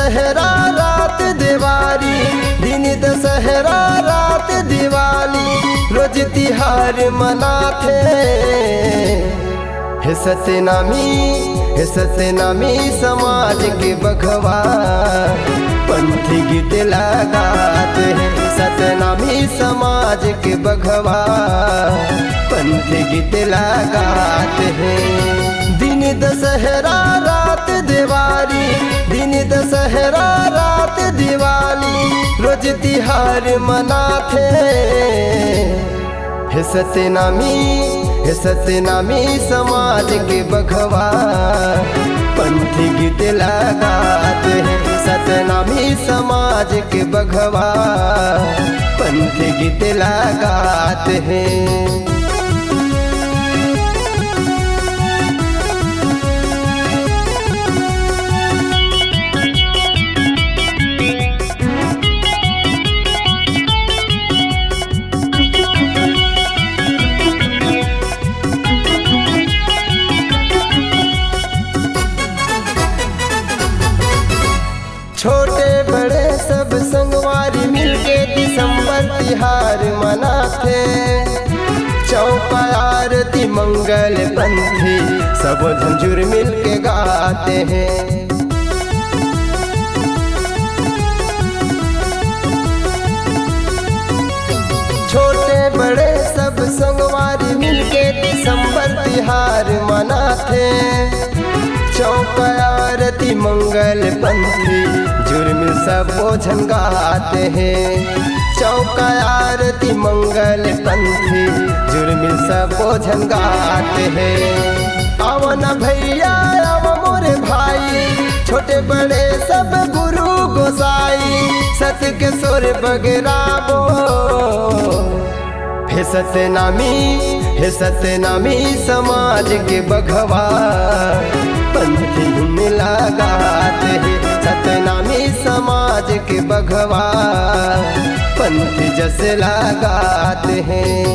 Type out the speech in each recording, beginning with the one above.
दशहरा रात दिवाली, दिन दशहरा रात दिवाली, रोज तिहार मनाथे। हे सतनामी समाज के बघवा पंथी गीत लगाते हैं। सतनामी समाज के बघवा पंथी गीत लगाते हैं। दिन दशहरा रात दिवाली, दिन दशहरा रात दिवाली, रोज तिहार मनाथे। हे सतनामी समाज के बघवा पंथी गीत लगाते हैं। सतनामी समाज के बघवा पंथी गीत लगाते हैं। छोटे बड़े सब संगवारी मिलके दिसंबर तिहार मनाथे। चौका आरती मंगल पंथी सब झंझुर मिलके गाते हैं। छोटे बड़े सब संगवारी मिलके दिसंबर तिहार मनाथे। चौका आरती मंगल पंथी जुर्मिल सब भोजन गाते हैं। चौका आरती मंगल पंथी जुर्मिल सब भोजन गाते हैं। आवन भैया आव मोरे भाई, छोटे बड़े सब गुरु गोसाई, सत्य के सुर बगराबो। हे सतनामी समाज के बघवा पंथी धुन लगाते हैं। सतनामी समाज के बघवा पंथी जस लगाते हैं।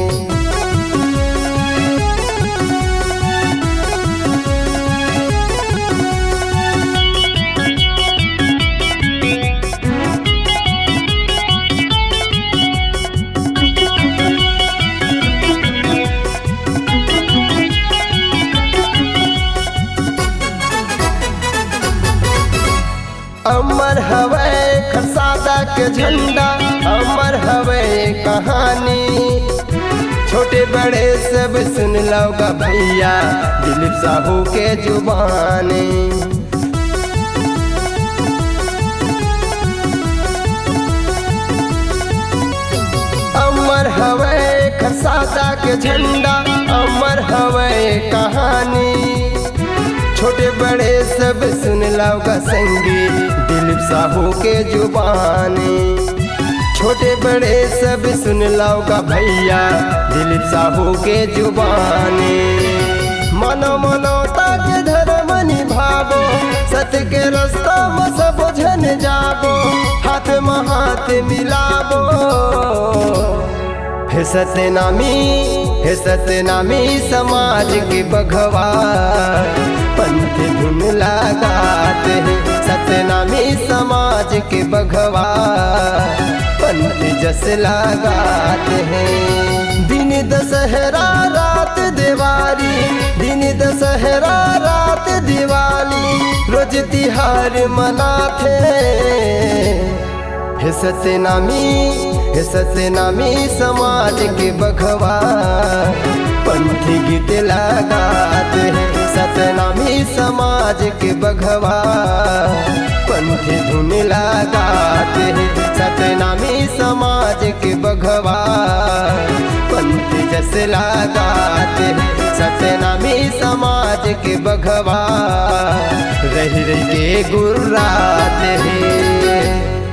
अमर हवे खरसादा के झंडा, अमर हवे कहानी, छोटे बड़े सब सुन लोगा भैया दिलीप साहू के जुबानी। अमर हवे खरसादा के झंडा, अमर हवे कहानी, छोटे बड़े सब सुन लोगा संगी दिलीप साहू के जुबानी। छोटे बड़े सब सुन लोगा भैया दिलीप साहू के जुबानी। मनो मनोता के धर्म निभावो, सत्य के रास्ता में सब जन जाबो, हाथ में हाथ मिलाबो। हे सतनामी समाज के बघवा पंथी धुन लगाते हैं। सतनामी समाज के बघवा पंथी जस लगाते हैं। दिन दशहरा रात दिवाली, दिन दशहरा रात दिवाली, रोज तिहार मनाथे। हे सतनामी समाज के बघवा पंथी गीत लगाते हैं। सतनामी समाज के बघवा पंथी धुन लगाते हैं। सतनामी समाज के बघवा पंथी जस लगाते हैं। सतनामी समाज के बघवा रही के गुर्राते हैं।